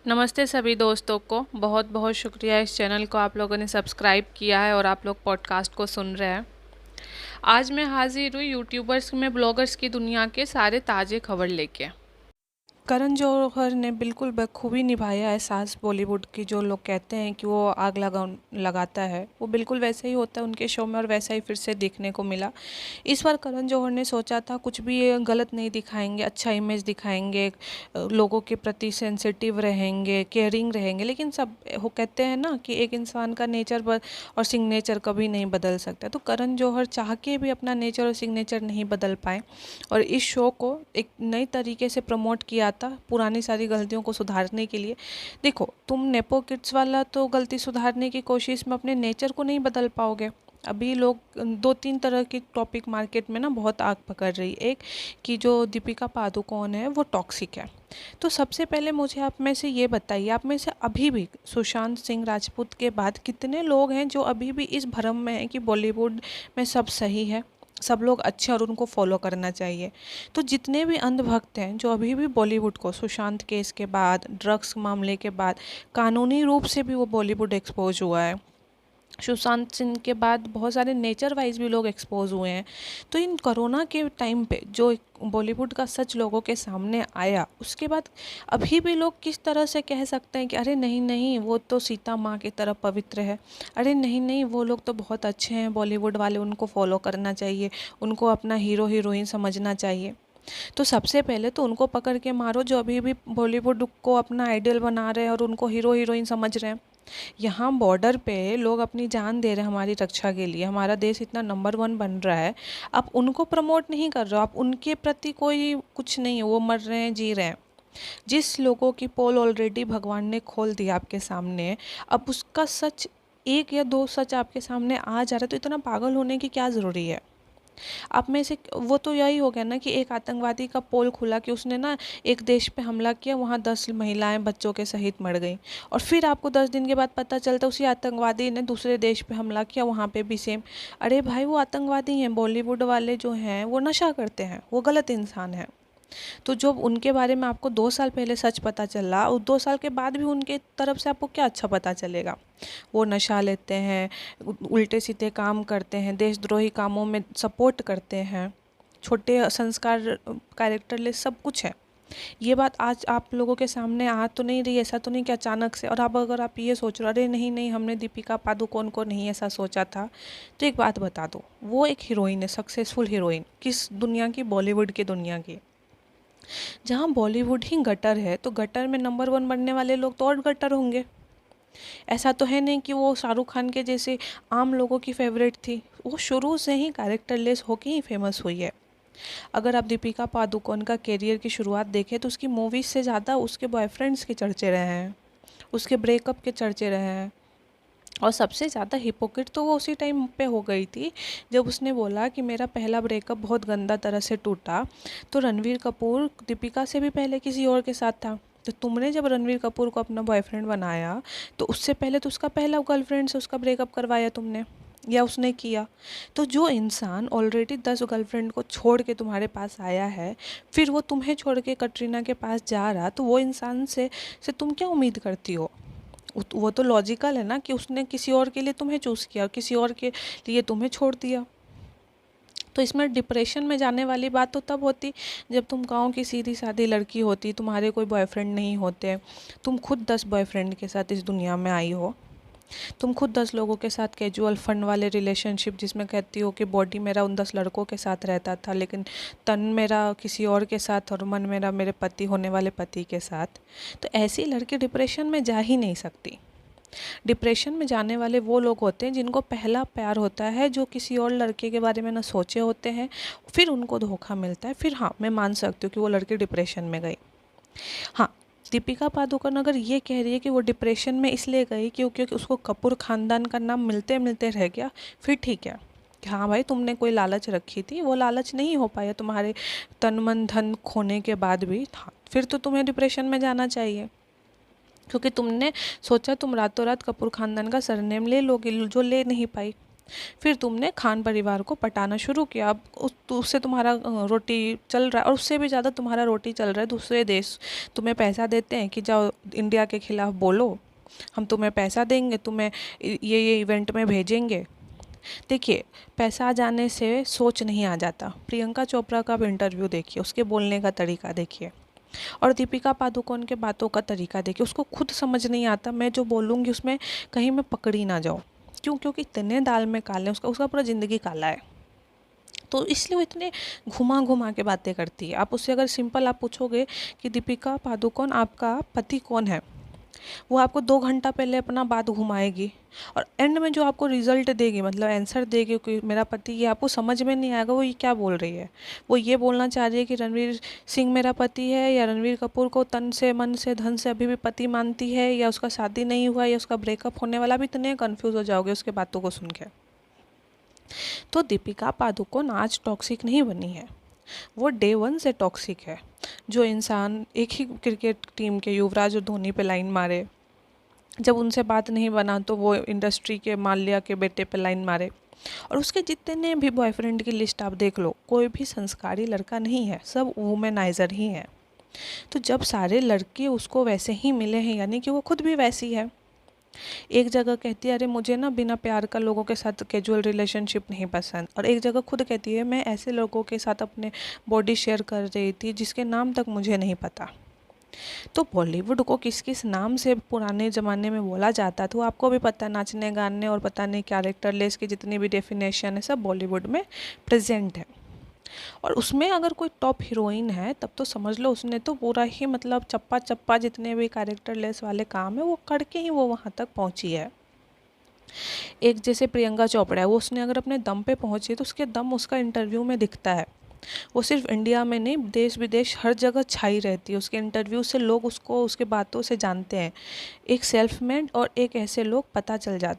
नमस्ते सभी दोस्तों को। बहुत बहुत शुक्रिया इस चैनल को आप लोगों ने सब्सक्राइब किया है और आप लोग पॉडकास्ट को सुन रहे हैं। आज मैं हाजिर हुई यूट्यूबर्स में ब्लॉगर्स की दुनिया के सारे ताज़े खबर लेके। करण जौहर ने बिल्कुल बखूबी निभाया है सास बॉलीवुड की। जो लोग कहते हैं कि वो आग लगाता है, वो बिल्कुल वैसे ही होता है उनके शो में और वैसा ही फिर से देखने को मिला। इस बार करण जौहर ने सोचा था कुछ भी गलत नहीं दिखाएंगे, अच्छा इमेज दिखाएंगे, लोगों के प्रति सेंसिटिव रहेंगे, केयरिंग रहेंगे। लेकिन सब वो कहते हैं ना कि एक इंसान का नेचर और सिग्नेचर कभी नहीं बदल सकता। तो करण जौहर चाह के भी अपना नेचर और सिग्नेचर नहीं बदल पाए और इस शो को एक नई तरीके से प्रमोट किया था पुरानी सारी गलतियों को सुधारने के लिए। देखो, तुम नेपो किड्स वाला तो गलती सुधारने की कोशिश में अपने नेचर को नहीं बदल पाओगे। अभी लोग दो तीन तरह की टॉपिक मार्केट में ना बहुत आग पकड़ रही। एक कि जो दीपिका पादुकोण है वो टॉक्सिक है। तो सबसे पहले मुझे आप में से ये बताइए, आप में से अभी भी सुशांत सिंह राजपूत के बाद कितने लोग हैं जो अभी भी इस भ्रम में हैं कि बॉलीवुड में सब सही है, सब लोग अच्छे और उनको फॉलो करना चाहिए। तो जितने भी अंधभक्त हैं जो अभी भी बॉलीवुड को, सुशांत केस के बाद, ड्रग्स मामले के बाद कानूनी रूप से भी वो बॉलीवुड एक्सपोज हुआ है। सुशांत सिंह के बाद बहुत सारे नेचर वाइज भी लोग एक्सपोज हुए हैं। तो इन कोरोना के टाइम पे जो बॉलीवुड का सच लोगों के सामने आया, उसके बाद अभी भी लोग किस तरह से कह सकते हैं कि अरे नहीं नहीं वो तो सीता माँ की तरह पवित्र है, अरे नहीं नहीं वो लोग तो बहुत अच्छे हैं बॉलीवुड वाले, उनको फॉलो करना चाहिए, उनको अपना हीरो हीरोइन समझना चाहिए। तो सबसे पहले तो उनको पकड़ के मारो जो अभी भी बॉलीवुड को अपना आइडल बना रहे हैं और उनको हीरो हीरोइन समझ रहे हैं। यहाँ बॉर्डर पे लोग अपनी जान दे रहे हैं हमारी रक्षा के लिए, हमारा देश इतना नंबर 1 बन रहा है, आप उनको प्रमोट नहीं कर रहे हो, आप उनके प्रति कोई कुछ नहीं है, वो मर रहे हैं जी रहे हैं। जिस लोगों की पोल ऑलरेडी भगवान ने खोल दिया आपके सामने, अब उसका सच एक या दो सच आपके सामने आ जा रहा है, तो इतना पागल होने की क्या ज़रूरी है। आप में से वो तो यही हो गया ना कि एक आतंकवादी का पोल खुला कि उसने ना एक देश पे हमला किया, वहाँ 10 महिलाएं बच्चों के सहित मर गई, और फिर आपको 10 दिन के बाद पता चलता उसी आतंकवादी ने दूसरे देश पे हमला किया, वहाँ पे भी सेम। अरे भाई, वो आतंकवादी हैं, बॉलीवुड वाले जो हैं वो नशा करते हैं, वो गलत इंसान है। तो जब उनके बारे में आपको 2 साल पहले सच पता चला, और 2 साल के बाद भी उनके तरफ से आपको क्या अच्छा पता चलेगा। वो नशा लेते हैं, उल्टे सीधे काम करते हैं, देशद्रोही कामों में सपोर्ट करते हैं, छोटे संस्कार कैरेक्टरलेस सब कुछ है। ये बात आज आप लोगों के सामने आ तो नहीं रही, ऐसा तो नहीं कि अचानक से। और अब अगर आप ये सोच रहे हो अरे नहीं नहीं हमने दीपिका पादुकोण को नहीं ऐसा सोचा था, तो एक बात बता दो, वो एक हीरोइन है, सक्सेसफुल हीरोइन, किस दुनिया की, बॉलीवुड की दुनिया की। जहाँ बॉलीवुड ही गटर है तो गटर में नंबर 1 बनने वाले लोग तो और गटर होंगे। ऐसा तो है नहीं कि वो शाहरुख खान के जैसे आम लोगों की फेवरेट थी, वो शुरू से ही कैरेक्टरलेस होके ही फेमस हुई है। अगर आप दीपिका पादुकोण का करियर की शुरुआत देखें तो उसकी मूवीज से ज़्यादा उसके बॉयफ्रेंड्स के चर्चे रहे हैं, उसके ब्रेकअप के चर्चे रहे हैं। और सबसे ज़्यादा हिपोक्रेट तो वो उसी टाइम पे हो गई थी जब उसने बोला कि मेरा पहला ब्रेकअप बहुत गंदा तरह से टूटा, तो रणवीर कपूर दीपिका से भी पहले किसी और के साथ था। तो तुमने जब रणवीर कपूर को अपना बॉयफ्रेंड बनाया तो उससे पहले तो उसका पहला गर्लफ्रेंड से उसका ब्रेकअप करवाया तुमने, या उसने किया। तो जो इंसान ऑलरेडी 10 गर्लफ्रेंड को छोड़ के तुम्हारे पास आया है, फिर वो तुम्हें छोड़ के कटरीना के पास जा रहा, तो वो इंसान से तुम क्या उम्मीद करती हो। वो तो लॉजिकल है ना कि उसने किसी और के लिए तुम्हें चूज़ किया, किसी और के लिए तुम्हें छोड़ दिया। तो इसमें डिप्रेशन में जाने वाली बात तो तब होती जब तुम गाँव की सीधी सादी लड़की होती, तुम्हारे कोई बॉयफ्रेंड नहीं होते, तुम खुद 10 बॉयफ्रेंड के साथ इस दुनिया में आई हो, तुम खुद 10 लोगों के साथ कैजुअल फन वाले रिलेशनशिप, जिसमें कहती हो कि बॉडी मेरा उन 10 लड़कों के साथ रहता था लेकिन तन मेरा किसी और के साथ और मन मेरा मेरे पति होने वाले पति के साथ। तो ऐसी लड़की डिप्रेशन में जा ही नहीं सकती। डिप्रेशन में जाने वाले वो लोग होते हैं जिनको पहला प्यार होता है, जो किसी और लड़के के बारे में ना सोचे होते हैं, फिर उनको धोखा मिलता है। फिर हाँ, मैं मान सकती हूँ कि वो लड़की डिप्रेशन में गई। हाँ, दीपिका पादुकोण अगर ये कह रही है कि वो डिप्रेशन में इसलिए गई क्योंकि उसको कपूर ख़ानदान का नाम मिलते मिलते रह गया, फिर ठीक है कि हाँ भाई तुमने कोई लालच रखी थी, वो लालच नहीं हो पाया तुम्हारे तन मन धन खोने के बाद भी। हाँ, फिर तो तुम्हें डिप्रेशन में जाना चाहिए, क्योंकि तुमने सोचा तुम रातों रात कपूर ख़ानदान का सरनेम ले लोगे, जो ले नहीं पाई। फिर तुमने खान परिवार को पटाना शुरू किया। अब उससे तुम्हारा रोटी चल रहा है, और उससे भी ज़्यादा तुम्हारा रोटी चल रहा है। दूसरे देश तुम्हें पैसा देते हैं कि जाओ इंडिया के खिलाफ बोलो, हम तुम्हें पैसा देंगे, तुम्हें ये इवेंट में भेजेंगे। देखिए, पैसा आ जाने से सोच नहीं आ जाता। प्रियंका चोपड़ा का भी इंटरव्यू देखिए, उसके बोलने का तरीका देखिए, और दीपिका पादुकोण के बातों का तरीका देखिए। उसको खुद समझ नहीं आता, मैं जो बोलूँगी उसमें कहीं मैं पकड़ी ना जाऊँ। क्यों? क्योंकि इतने दाल में काले, उसका पूरा ज़िंदगी काला है, तो इसलिए वो इतने घुमा घुमा के बातें करती है। आप उससे अगर सिंपल आप पूछोगे कि दीपिका पादुकोण आपका पति कौन है, वो आपको 2 घंटा पहले अपना बात घुमाएगी, और एंड में जो आपको रिजल्ट देगी, मतलब आंसर देगी कि मेरा पति, ये आपको समझ में नहीं आएगा वो ये क्या बोल रही है। वो ये बोलना चाह रही है कि रणवीर सिंह मेरा पति है, या रणवीर कपूर को तन से मन से धन से अभी भी पति मानती है, या उसका शादी नहीं हुआ, या उसका ब्रेकअप होने वाला। भी इतने कन्फ्यूज़ हो जाओगे उसके बातों को सुन के। तो दीपिका पादुकोण आज टॉक्सिक नहीं बनी है, वो डे 1 से टॉक्सिक है। जो इंसान एक ही क्रिकेट टीम के युवराज और धोनी पे लाइन मारे, जब उनसे बात नहीं बना तो वो इंडस्ट्री के माल्या के बेटे पे लाइन मारे, और उसके जितने भी बॉयफ्रेंड की लिस्ट आप देख लो, कोई भी संस्कारी लड़का नहीं है, सब वुमेनाइजर ही हैं। तो जब सारे लड़के उसको वैसे ही मिले हैं, यानी कि वो खुद भी वैसी है। एक जगह कहती है अरे मुझे ना बिना प्यार का लोगों के साथ कैजुअल रिलेशनशिप नहीं पसंद, और एक जगह खुद कहती है मैं ऐसे लोगों के साथ अपने बॉडी शेयर कर रही थी जिसके नाम तक मुझे नहीं पता। तो बॉलीवुड को किस किस नाम से पुराने ज़माने में बोला जाता था वो आपको भी पता है। नाचने गाने और पता नहीं कैरेक्टरलेस की जितनी भी डेफिनेशन है सब बॉलीवुड में प्रेजेंट है। और उसमें अगर कोई टॉप हीरोइन है तब तो समझ लो उसने तो पूरा ही मतलब चप्पा चप्पा जितने भी कैरेक्टरलेस वाले काम है वो करके ही वो वहाँ तक पहुँची है। एक जैसे प्रियंका चोपड़ा है, वो उसने अगर अपने दम पे पहुँची है तो उसके दम उसका इंटरव्यू में दिखता है। वो सिर्फ इंडिया में नहीं, देश विदेश हर जगह छाई रहती है। उसके इंटरव्यू से लोग उसको उसके बातों से जानते हैं। एक सेल्फ मेड और एक ऐसे लोग पता चल जाते हैं।